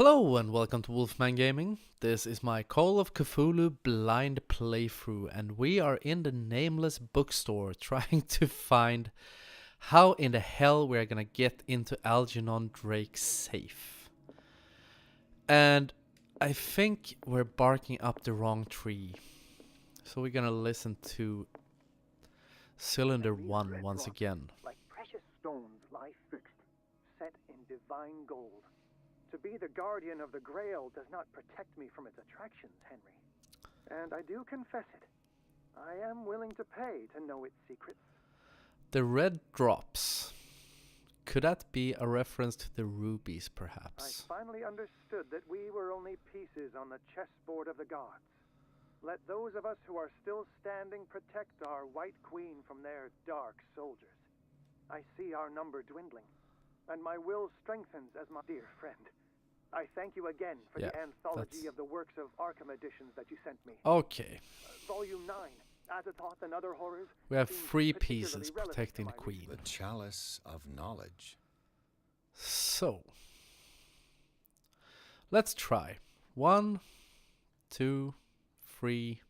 Hello and welcome to Wolfman Gaming. This is my Call of Cthulhu blind playthrough, and we are in the nameless bookstore trying to find how in the hell we're gonna get into Algernon Drake's safe. And I think we're barking up the wrong tree. So we're gonna listen to Cylinder 1 once again. Like precious stones lie fixed, set in divine gold. To be the guardian of the Grail does not protect me from its attractions, Henry. And I do confess it. I am willing to pay to know its secrets. The red drops. Could that be a reference to the rubies, perhaps? I finally understood that we were only pieces on the chessboard of the gods. Let those of us who are still standing protect our White Queen from their dark soldiers. I see our number dwindling, and my will strengthens as my dear friend. I thank you again for the anthology of the works of Arkham editions that you sent me. Okay. Volume 9, Azathoth and Other Horrors. We have 3 pieces protecting the Queen. The Chalice of Knowledge. So, let's try. 1, 2, 3,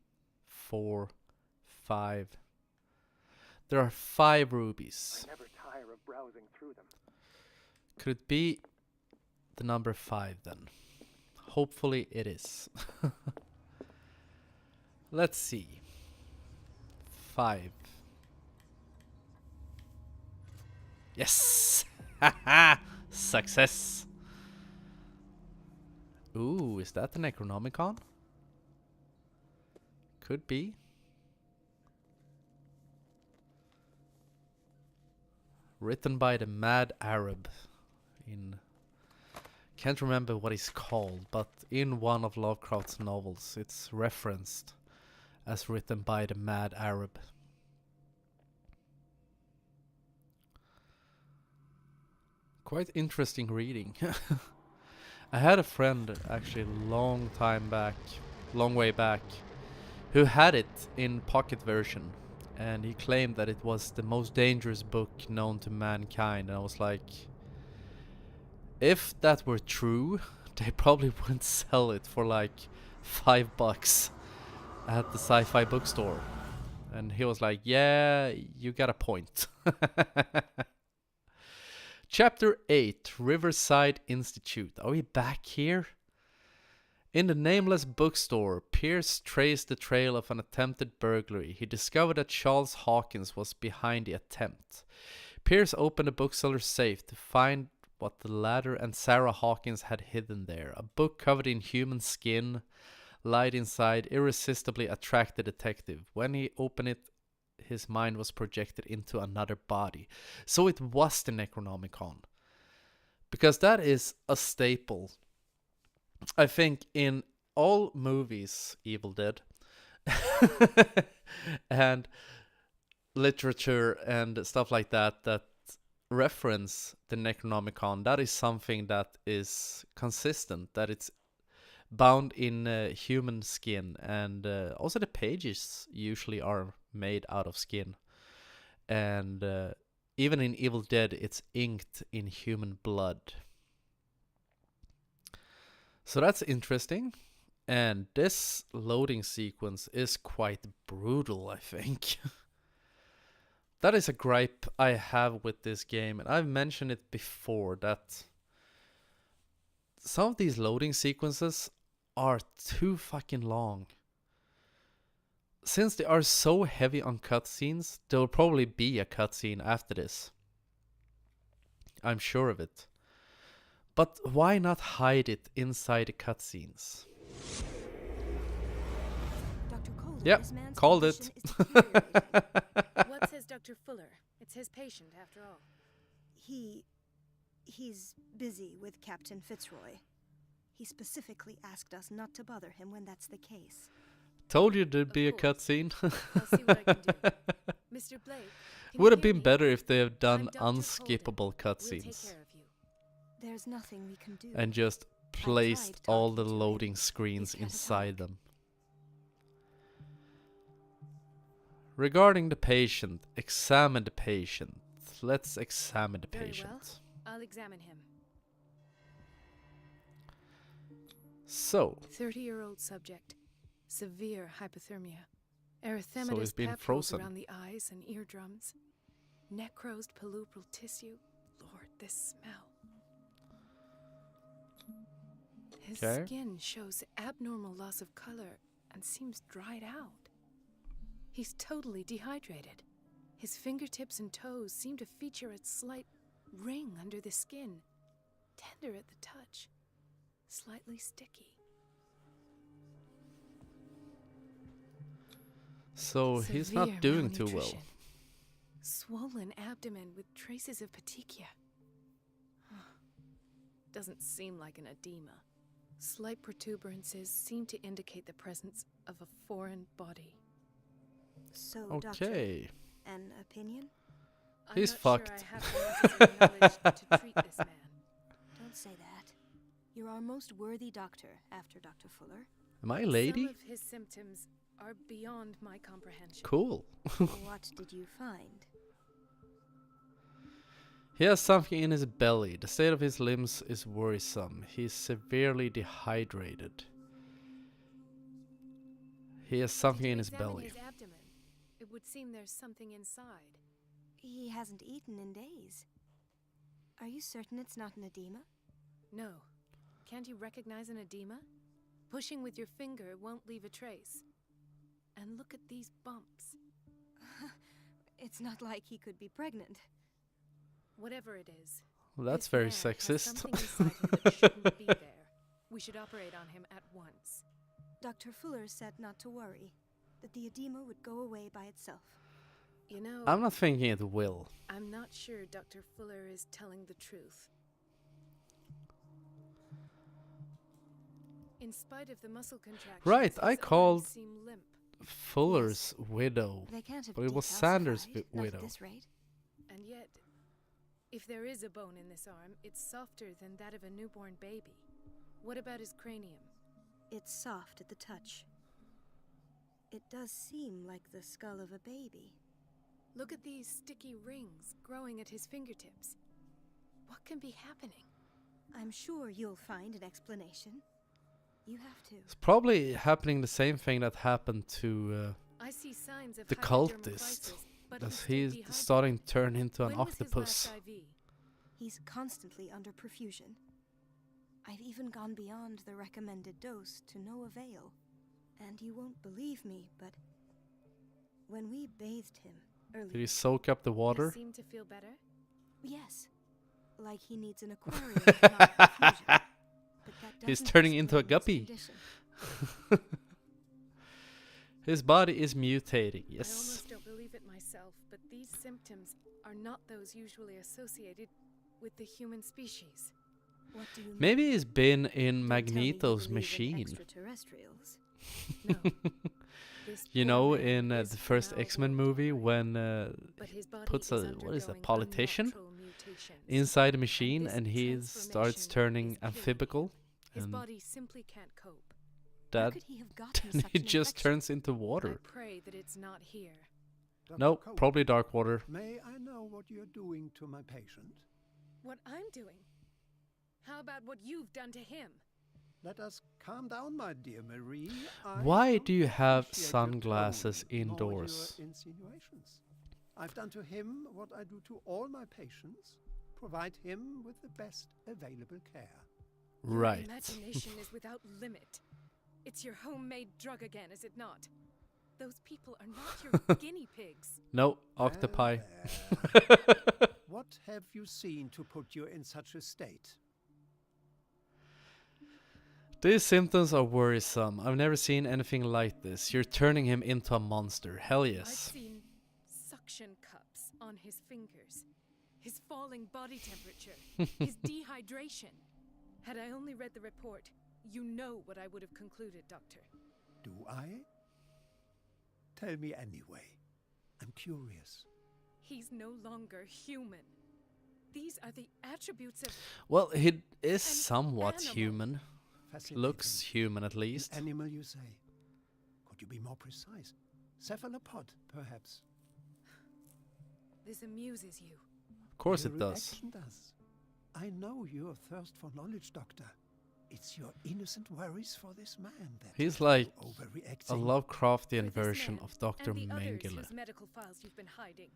4, 5. There are 5 rubies. I never tire of browsing through them. Could it be the number 5 then? Hopefully it is. Let's see. 5. Yes! Haha! Success! Ooh, is that the Necronomicon? Could be. Written by the Mad Arab in... Can't remember what it's called, but in one of Lovecraft's novels it's referenced as written by the Mad Arab. Quite interesting reading. I had a friend actually long way back, who had it in pocket version, and he claimed that it was the most dangerous book known to mankind, and I was like, if that were true, they probably wouldn't sell it for like $5 at the sci-fi bookstore. And he was like, yeah, you got a point. Chapter 8, Riverside Institute. Are we back here? In the nameless bookstore, Pierce traced the trail of an attempted burglary. He discovered that Charles Hawkins was behind the attempt. Pierce opened the bookseller's safe to find what the latter and Sarah Hawkins had hidden there. A book covered in human skin, light inside, irresistibly attracted the detective. When he opened it, his mind was projected into another body. So it was the Necronomicon. Because that is a staple, I think, in all movies, Evil Dead, and literature and stuff like that, that reference the Necronomicon. That is something that is consistent, that it's bound in human skin, and also the pages usually are made out of skin, and even in Evil Dead it's inked in human blood. So that's interesting, and this loading sequence is quite brutal, I think. That is a gripe I have with this game, and I've mentioned it before, that some of these loading sequences are too fucking long. Since they are so heavy on cutscenes, there will probably be a cutscene after this. I'm sure of it. But why not hide it inside the cutscenes? Yep, called it. What says Dr. Fuller? It's his patient, after all. He's busy with Captain Fitzroy. He specifically asked us not to bother him when that's the case. Told you there'd be a cutscene. I'll see what I can do. Mr. Blake, would have been better if they have done unskippable cutscenes. There's nothing we can do. And just placed all the loading screens inside them. Regarding the patient, examine the patient. Let's examine the patient. Very well. I'll examine him. So, 30-year-old subject. Severe hypothermia. So Erythematous he's been papules frozen. around the eyes and eardrums. Necrosed palpebral tissue. Lord, this smell. His Okay. skin shows abnormal loss of color and seems dried out. He's totally dehydrated. His fingertips and toes seem to feature a slight ring under the skin. Tender at the touch. Slightly sticky. so he's Severe not doing too well. malnutrition. Swollen abdomen with traces of petechia. Doesn't seem like an edema. Slight protuberances seem to indicate the presence of a foreign body. So, Doctor, Okay. an opinion? I'm He's not fucked. Sure I have the necessary knowledge to treat this man. Don't say that. You're our most worthy doctor after Dr. Fuller. Am I a lady? Some of his symptoms are beyond my comprehension. Cool. What did you find? He has something in his belly. The state of his limbs is worrisome. He is severely dehydrated. He has something in his Examine belly. his abdomen. It would seem there's something inside. He hasn't eaten in days. Are you certain it's not an edema? No. Can't you recognize an edema? Pushing with your finger won't leave a trace. And look at these bumps. It's not like he could be pregnant. Whatever it is. Well, that's this very man has sexist. something inside him that shouldn't be there. We should operate on him at once. Dr. Fuller said not to worry, that the edema would go away by itself. You know, I'm not thinking it will. I'm not sure Dr. Fuller is telling the truth. In spite of the muscle contractions, Right, I his called arms seem limp. Fuller's widow. They can't have But it was decalcified, Sanders' not widow. at this rate. And yet, if there is a bone in this arm, it's softer than that of a newborn baby. What about his cranium? It's soft at the touch. It does seem like the skull of a baby. Look at these sticky rings growing at his fingertips. What can be happening? I'm sure you'll find an explanation. You have to. It's probably happening the same thing that happened to I see signs of the hypodermal cultist. crisis, but As he's he's starting to turn into an When was his octopus. last IV? He's constantly under perfusion. I've even gone beyond the recommended dose to no avail. And you won't believe me, but when we bathed him Did he earlier, soak up the He water? seemed to feel better. yes, like he needs an aquarium, not perfusion. But that He's doesn't turning into a explain his guppy. condition. His body is mutating, I yes. almost don't believe it myself, but these symptoms are not those usually associated with the human species. What do you mean? Maybe he's been in Don't tell me you Magneto's believe in machine. extraterrestrials. No. This You poor know, man in is the first now X-Men won't movie die, when but his body puts is a, what is that, undergoing politician unnatural mutations. inside the machine this and he starts transformation turning is killing him. amphibical His and body simply can't cope. How that could he have gotten then such he an just infection? turns into water. I pray that it's not here. Dr. No, Cole, probably dark water. May I know what you're doing to my patient? What I'm doing? How about what you've done to him? Let us calm down, my dear Marie. Why don't do you have appreciate your sunglasses tone, nor indoors? your insinuations. I've done to him what I do to all my patients. Provide him with the best available care. Your Right. imagination is without limit. It's your homemade drug again, is it not? Those people are not your guinea pigs. No, octopi. There. What have you seen to put you in such a state? These symptoms are worrisome. I've never seen anything like this. You're turning him into a monster. Hell I've yes. seen suction cups on his fingers, his falling body temperature, his dehydration. Had I only read the report, you know what I would have concluded, Doctor. Do I? Tell me anyway. I'm curious. He's no longer human. These are the attributes of Well, he is An somewhat animal. human. Fascinating. Looks human at least. An animal, you say? Could you be more precise? Cephalopod, perhaps? this amuses you. Of course Your it does. reaction does. I know your thirst for knowledge, Doctor. It's your innocent worries for this man that He's are like overreacting. a Lovecraftian For this version man of Dr. and the others Mengele. whose medical files you've been hiding.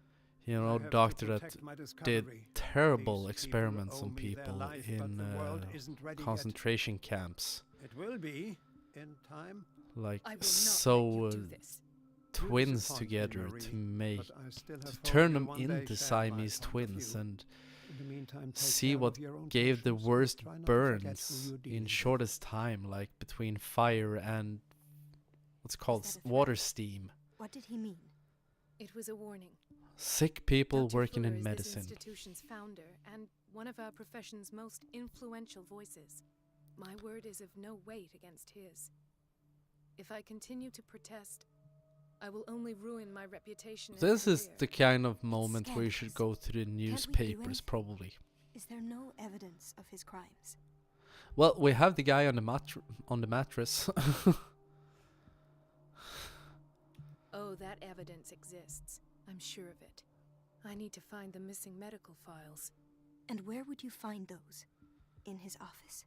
You I know, have to doctor that protect my did discovery. terrible These experiments people on owe me their people life, but in the world isn't ready yet. concentration camps. It will be in time. Like I will not so let you do this. You twins disappoint me, together Marie, to make but I still have to hoped turn you'll them one day into share my Siamese point of twins view. and In the meantime, take see care what of your own gave the patients. worst Try not to forget who burns you're dealing in with. shortest time, like between fire and what's called that a water threat? steam. What did he mean? It was a warning. Sick people Dr. working Fuller in is medicine. this institution's founder and one of our profession's most influential voices. My word is of no weight against his. If I continue to protest, I will only ruin my reputation. and This is career. the kind of moment where you should scandalous. go to the do newspapers, anything? probably. Is there no evidence of his crimes? Well, we have the guy on the mattress. Oh, that evidence exists. I'm sure of it. I need to find the missing medical files. And where would you find those? In his office?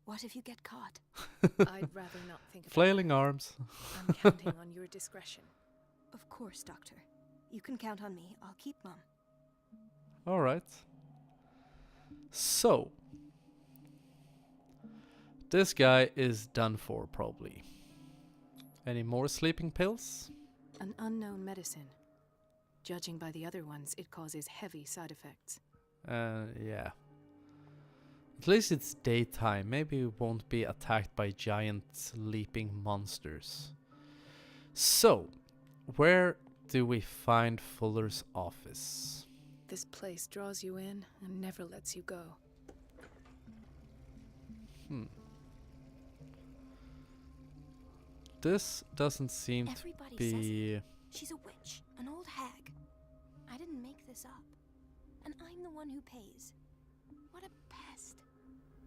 What if you get caught? I'd rather not think about Flailing that. arms. I'm counting on your discretion. Of course, Doctor. You can count on me. I'll keep Mum. All right. So, this guy is done for, probably. Any more sleeping pills? An unknown medicine. Judging by the other ones, it causes heavy side effects. Yeah. At least it's daytime. Maybe we won't be attacked by giant leaping monsters. So, where do we find Fuller's office? This place draws you in and never lets you go. This doesn't seem Everybody to be... says it. She's a witch, an old hag. I didn't make this up. And I'm the one who pays. What a pest.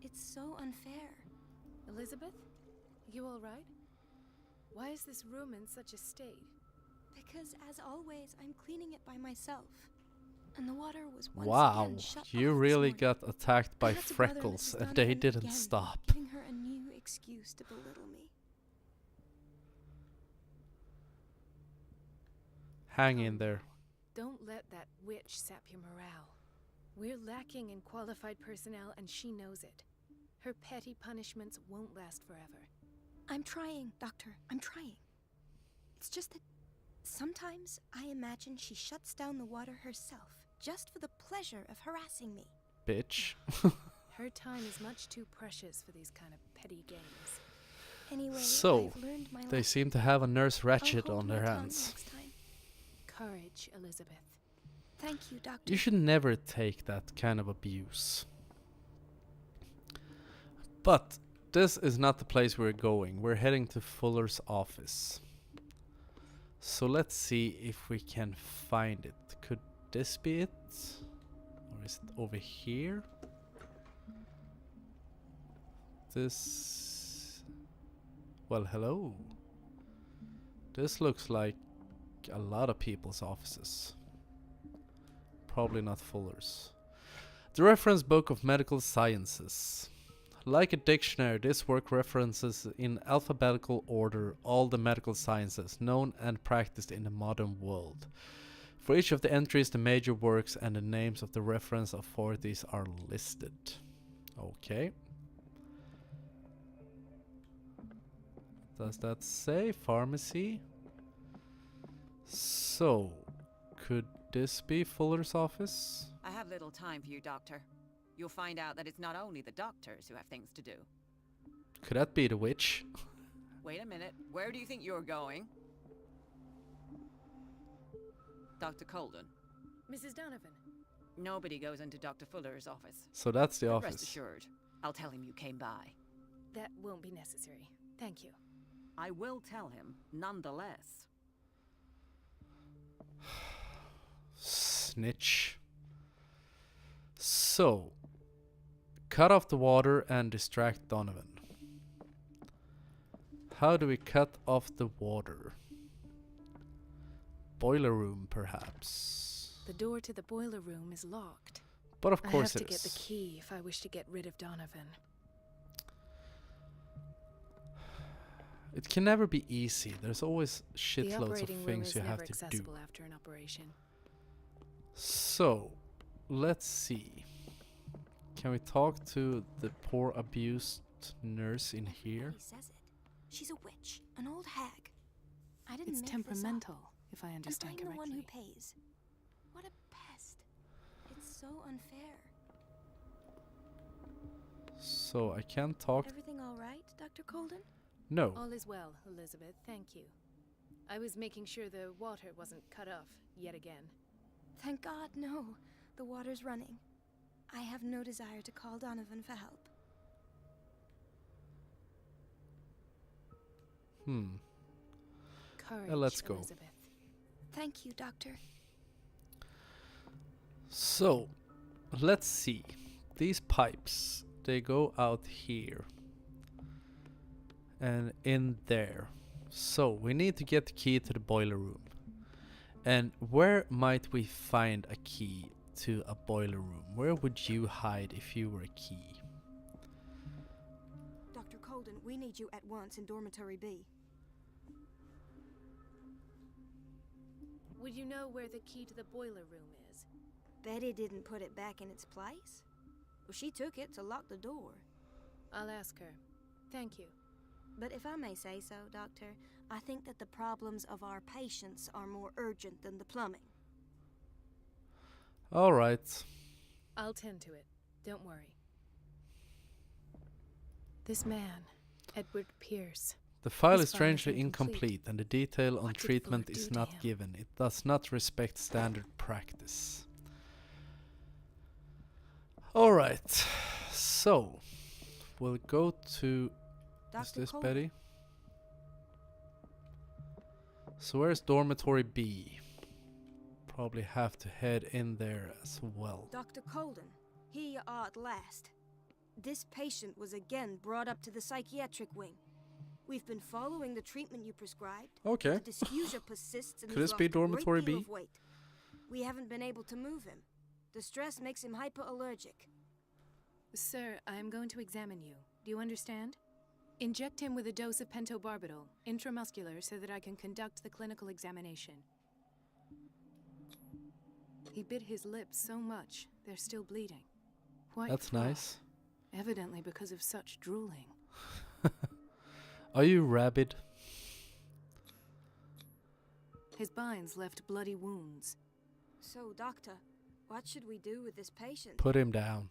It's so unfair. Elizabeth? You alright? Why is this room in such a state? Because, as always, I'm cleaning it by myself. And the water was once Wow, again shut you off this really morning. got attacked by Perhaps a brother and freckles Mrs. and they Donovan didn't again, stop. Giving her a new excuse to belittle me. Hang in there. Don't let that witch sap your morale. We're lacking in qualified personnel and she knows it. Her petty punishments won't last forever. I'm trying, Doctor. I'm trying. It's just that sometimes I imagine she shuts down the water herself, just for the pleasure of harassing me. Bitch. Her time is much too precious for these kind of petty games. Anyway, So, I've learned my They lesson. seem to have a Nurse I'll Ratchet hold on my their tongue hands. next time. Courage, Elizabeth. Thank you, Doctor. You should never take that kind of abuse. But this is not the place we're going. We're heading to Fuller's office. So let's see if we can find it. Could this be it? Or is it over here? This... Well, hello. This looks like a lot of people's offices. Probably not Fuller's. The Reference Book of Medical Sciences. Like a dictionary, this work references in alphabetical order all the medical sciences known and practiced in the modern world. For each of the entries, the major works and the names of the reference authorities are listed. Okay. Does that say pharmacy? So, could this be Fuller's office? I have little time for you, Doctor. You'll find out that it's not only the doctors who have things to do. Could that be the witch? Wait a minute. Where do you think you're going? Dr. Colden. Mrs. Donovan. Nobody goes into Dr. Fuller's office. So that's the But rest office. assured, I'll tell him you came by. That won't be necessary. Thank you. I will tell him, nonetheless. Snitch. So, cut off the water and distract Donovan. How do we cut off the water? Boiler room, perhaps. The door to the boiler room is locked. But of course I have it to get the is. key if I wish to get rid of Donovan. It can never be easy. There's always The shitloads of operating room things is you never have to do. accessible after an operation. So, let's see. Can we talk to the poor abused nurse in here? He says it. She's a witch, an old hag. I didn't It's make temperamental, if I this up. understand And I'm correctly. the one who pays. What a pest. It's so unfair. So, I can't talk. Everything all right, Dr. Colden? No. All is well, Elizabeth, thank you. I was making sure the water wasn't cut off yet again. Thank God, no. The water's running. I have no desire to call Donovan for help. Courage, let's go. Elizabeth. Thank you, Doctor. So, let's see. These pipes, they go out here. And in there. So, we need to get the key to the boiler room. And where might we find a key to a boiler room? Where would you hide if you were a key? Dr. Colden, we need you at once in Dormitory B. Would you know where the key to the boiler room is? Betty didn't put it back in its place. Well, she took it to lock the door. I'll ask her. Thank you. But if I may say so, Doctor, I think that the problems of our patients are more urgent than the plumbing. Alright. I'll tend to it. Don't worry. This man, Edward Pierce. The file His is file is strangely incomplete. incomplete and the detail on What did treatment Fuller is do to not him? given. It does not respect standard practice. Alright. So, we'll go to... Is Dr. this Colden, Betty? So where's dormitory B? Probably have to head in there as well. Dr. Colden, here you are at last. This patient was again brought up to the psychiatric wing. We've been following the treatment you prescribed. Okay. The dysgeusia persists and Could he's this be lost a great dormitory deal B? of weight. We haven't been able to move him. The stress makes him hyperallergic. Sir, I'm going to examine you. Do you understand? Inject him with a dose of pentobarbital, intramuscular, so that I can conduct the clinical examination. He bit his lips so much, they're still bleeding. Quite That's far, nice. evidently because of such drooling. Are you rabid? His binds left bloody wounds. So, Doctor, what should we do with this patient? Put him down.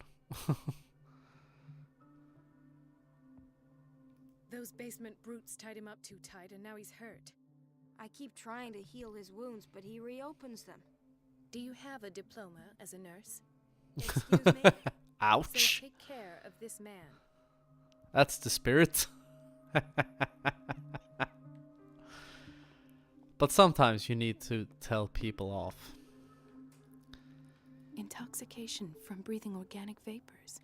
Those basement brutes tied him up too tight, and now he's hurt. I keep trying to heal his wounds, but he reopens them. Do you have a diploma as a nurse? Excuse me? So Ouch. take care of this man. That's the spirit. But sometimes you need to tell people off. Intoxication from breathing organic vapors.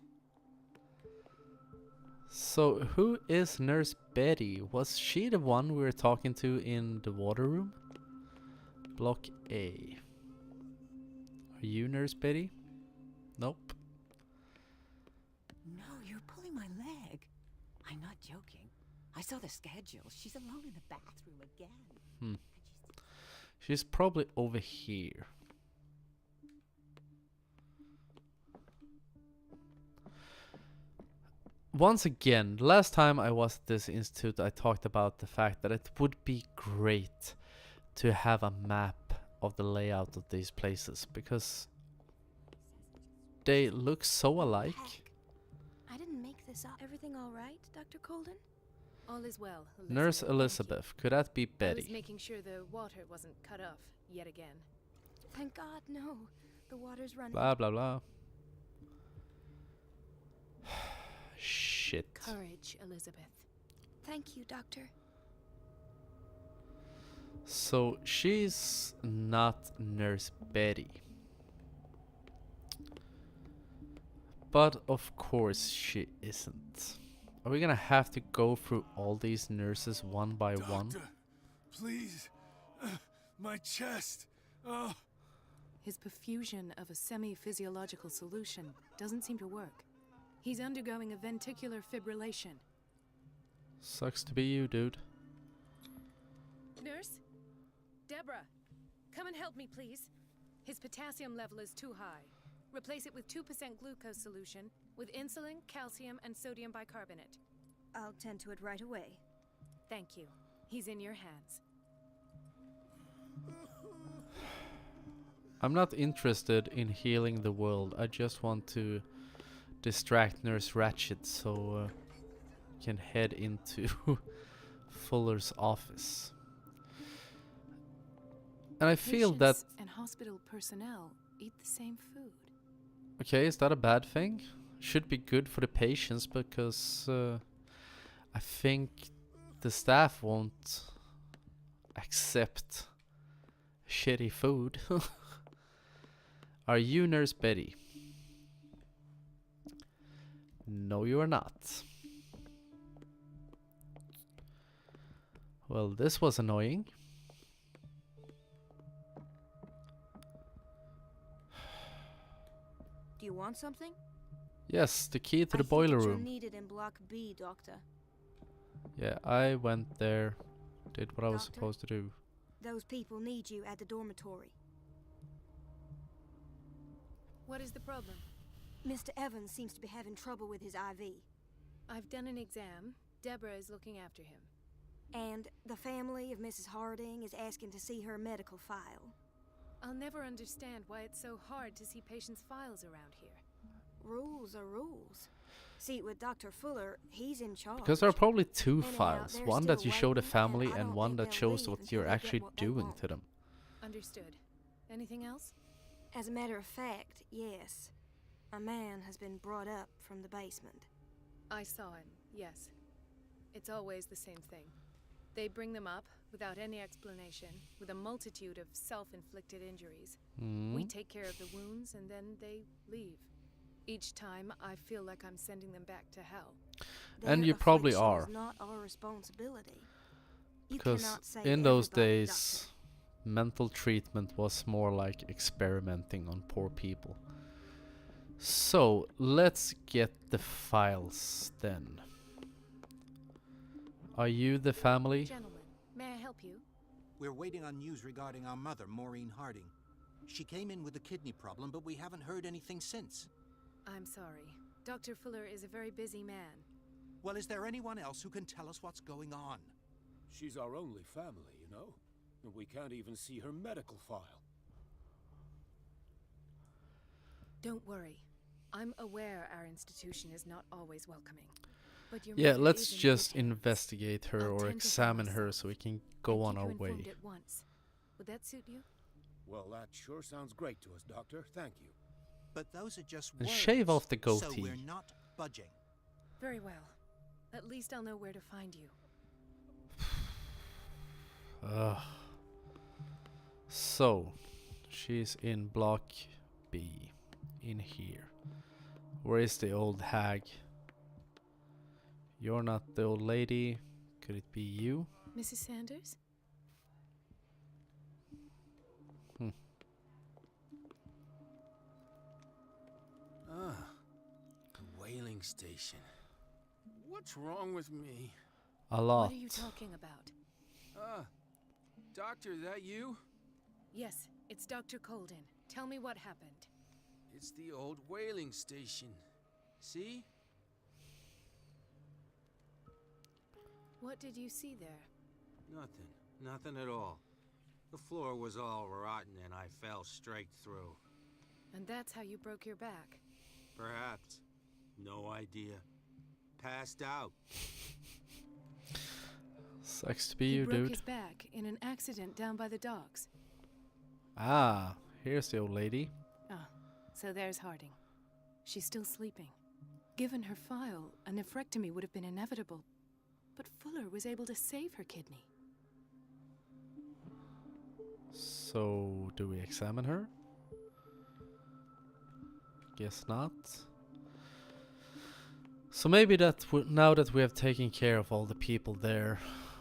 So, who is Nurse Betty? Was she the one we were talking to in the water room? Block A. Are you Nurse Betty? Nope. No, you're pulling my leg. I'm not joking. I saw the schedule. She's alone in the bathroom again. And She's probably over here. Once again, last time I was at this institute, I talked about the fact that it would be great to have a map of the layout of these places, because they look so alike. Heck. I didn't make this up. Everything all right, Dr. Colden? All is well, Elizabeth. Nurse thank you. Elizabeth, could that be I was Betty? making sure the water wasn't cut off yet again. Thank God, no. The water's running. Blah blah blah. Shit. Courage, Elizabeth. Thank you, Doctor. So she's not Nurse Betty. But of course she isn't. Are we gonna have to go through all these nurses one by one? Doctor, please. My chest. Oh. His perfusion of a semi-physiological solution doesn't seem to work. He's undergoing a ventricular fibrillation. Sucks to be you, dude. Nurse? Deborah, come and help me, please. His potassium level is too high. Replace it with 2% glucose solution with insulin, calcium, and sodium bicarbonate. I'll tend to it right away. Thank you. He's in your hands. I'm not interested in healing the world. I just want to distract Nurse Ratched so can head into Fuller's office. And I feel that... Patients and hospital personnel eat the same food. Okay, is that a bad thing? Should be good for the patients because I think the staff won't accept shitty food. Are you Nurse Betty? No, you are not. Well, this was annoying. Do you want something? Yes, the key to I the think boiler it's room. needed in Block B, Doctor. Yeah, I went there, did what I was Doctor? supposed to do. Those people need you at the dormitory. What is the problem? Mr. Evans seems to be having trouble with his IV. I've done an exam. Deborah is looking after him. And the family of Mrs. Harding is asking to see her medical file. I'll never understand why it's so hard to see patients' files around here. Rules are rules. See, with Dr. Fuller, he's in charge. Because there are probably two Anyhow, files. they're One that still you show the waiting, family and I and don't one think that they'll shows leave what until you're they get actually what they doing want. to them. Understood. Anything else? As a matter of fact, yes. A man has been brought up from the basement. I saw him, yes. It's always the same thing. They bring them up without any explanation, with a multitude of self-inflicted injuries. We take care of the wounds and then they leave. Each time I feel like I'm sending them back to hell. And Their you probably affliction are. is not our responsibility. You Because cannot say in those everybody, days, mental treatment was more like experimenting on poor people. So, let's get the files then. Are you the family? Gentlemen, may I help you? We're waiting on news regarding our mother, Maureen Harding. She came in with a kidney problem, but we haven't heard anything since. I'm sorry. Dr. Fuller is a very busy man. Well, is there anyone else who can tell us what's going on? She's our only family, you know? And we can't even see her medical file. Don't worry. I'm aware our institution is not always welcoming. But your Yeah, mother let's is in just good hands. investigate her I'll or tend to examine follow her myself so we can go and on keep our you way. informed at once. Would that suit you? Well, that sure sounds great to us, Doctor. Thank you. But those are just And words. shave off the So goatee. we're not budging. Very well. At least I'll know where to find you. So, she's in block B, in here. Where is the old hag? You're not the old lady. Could it be you? Mrs. Sanders? Ah, the whaling station. What's wrong with me? A lot. What are you talking about? Doctor, that you? Yes, it's Dr. Colden. Tell me what happened. It's the old whaling station. See? What did you see there? Nothing. Nothing at all. The floor was all rotten and I fell straight through. And that's how you broke your back. Perhaps. No idea. Passed out. Sucks to be He you, broke dude. his back in an accident down by the docks. Ah, here's the old lady. Ah, so there's Harding. She's still sleeping. Given her file, a nephrectomy would have been inevitable. But Fuller was able to save her kidney. So, do we examine her? Guess not. So maybe that now that we have taken care of all the people there,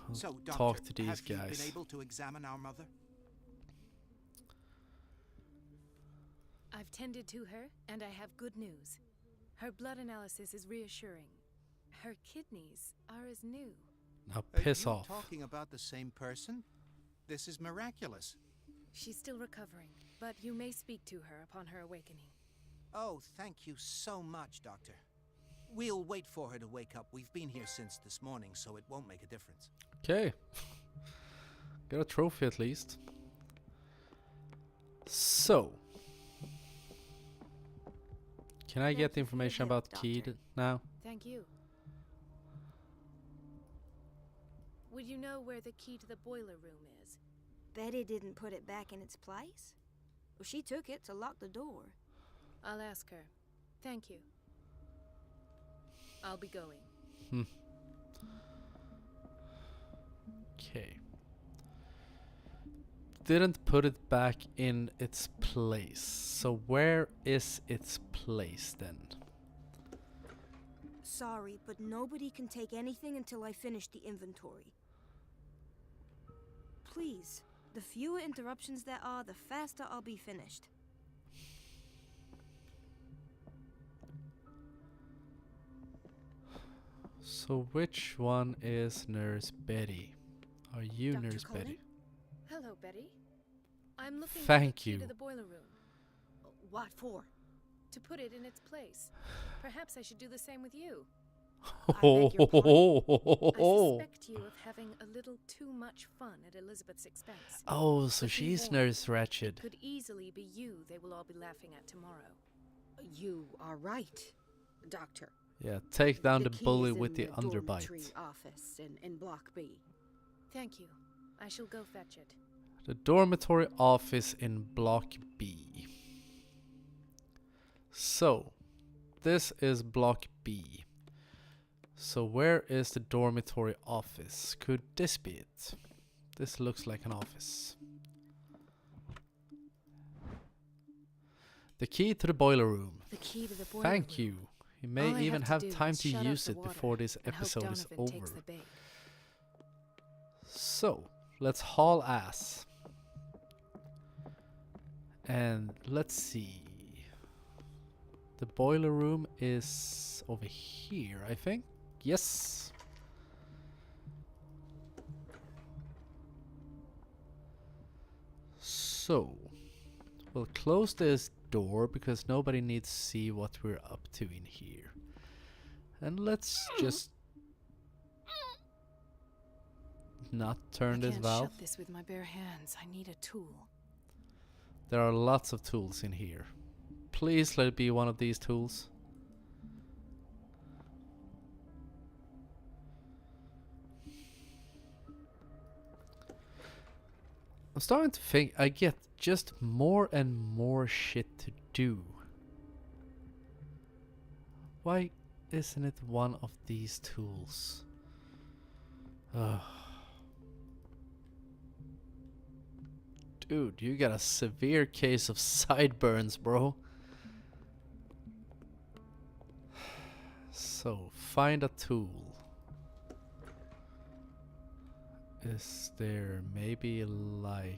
we'll So, Doctor, talk to these have you guys. been able to examine our mother? I've tended to her, and I have good news. Her blood analysis is reassuring. Her kidneys are as new. Now piss Are you off. talking about the same person? This is miraculous. She's still recovering, but you may speak to her upon her awakening. Oh, thank you so much, Doctor. We'll wait for her to wake up. We've been here since this morning, so it won't make a difference. Okay. Got a trophy at least. So. Can I get the information about the key now? Thank you. Would you know where the key to the boiler room is? Betty didn't put it back in its place. Well, she took it to lock the door. I'll ask her. Thank you. I'll be going. Okay. Didn't put it back in its place. So where is its place then? Sorry, but nobody can take anything until I finish the inventory. Please, the fewer interruptions there are, the faster I'll be finished. So which one is Nurse Betty? Are you Dr. Nurse Cullen? Betty? Hello, Betty. I'm looking for Thank the key you. to the boiler room. What for? To put it in its place. Perhaps I should do the same with you. Oh, I suspect you of having a little too much fun at Elizabeth's expense. oh, so But be she's warned, Nurse Ratched. It could easily be you they will all be laughing at tomorrow. You are right, Doctor. Yeah, take down the key bully is with in the underbite. dormitory office in Block B. Thank you. I shall go fetch it. The dormitory office in Block B. So, this is Block B. So where is the dormitory office? Could this be it? This looks like an office. The key to the boiler room. The key to the boiler Thank room. you. You may All I even to have do time is to shut off use the it water before this and hope episode is Donovan takes over. the bait. So, let's haul ass. And let's see. The boiler room is over here, I think. Yes. So, we'll close this door because nobody needs to see what we're up to in here. And let's just not turn this valve. I can't shut this with my bare hands. I need a tool. There are lots of tools in here. Please let it be one of these tools. I'm starting to think I get just more and more shit to do. Why isn't it one of these tools? Ugh. Dude, you got a severe case of sideburns, bro. So, find a tool. Is there maybe like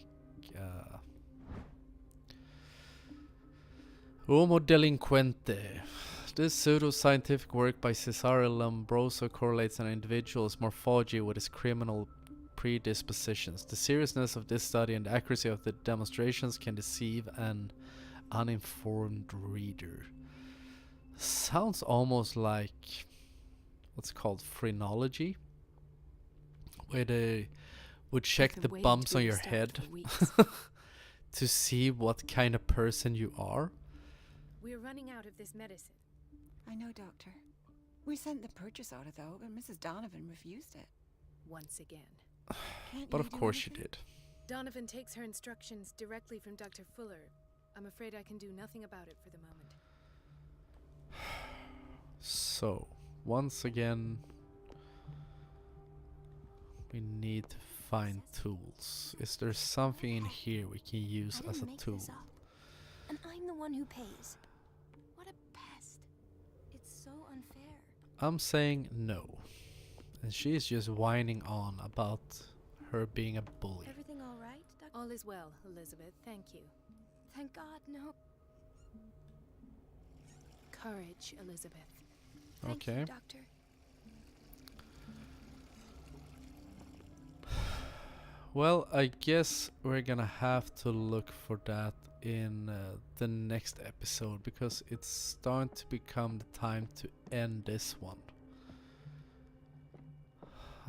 Homo delinquente? This pseudo-scientific work by Cesare Lombroso correlates an individual's morphology with his criminal predispositions. The seriousness of this study and the accuracy of the demonstrations can deceive an uninformed reader. Sounds almost like what's called phrenology, where they would check the bumps on your head to see what kind of person you are. We're running out of this medicine. I know, Doctor. We sent the purchase order, though, but Mrs. Donovan refused it. Once again. But of course she did. Donovan takes her instructions directly from Dr. Fuller. I'm afraid I can do nothing about it for the moment. So, once again, we need to find tools. Is there something in here we can use as a tool? And I'm the one who pays. What a pest. It's so unfair. I'm saying no. And she's just whining on about her being a bully. Everything all right, Doctor? All is well, Elizabeth. Thank you. Thank God, no. Courage, Elizabeth. Thank Okay. you, Doctor. Well, I guess we're gonna have to look for that in the next episode, because it's starting to become the time to end this one.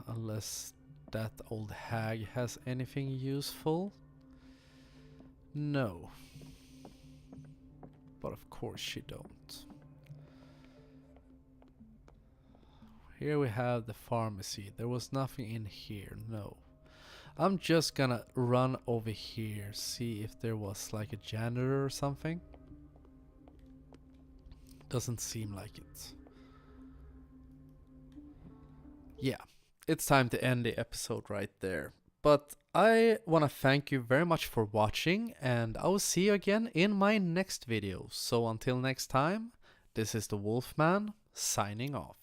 Unless that old hag has anything useful. No. But of course she don't. Here we have the pharmacy. There was nothing in here, no. I'm just gonna run over here, see if there was like a janitor or something. Doesn't seem like it. Yeah, it's time to end the episode right there. But I want to thank you very much for watching, and I will see you again in my next video. So until next time, this is the Wolfman signing off.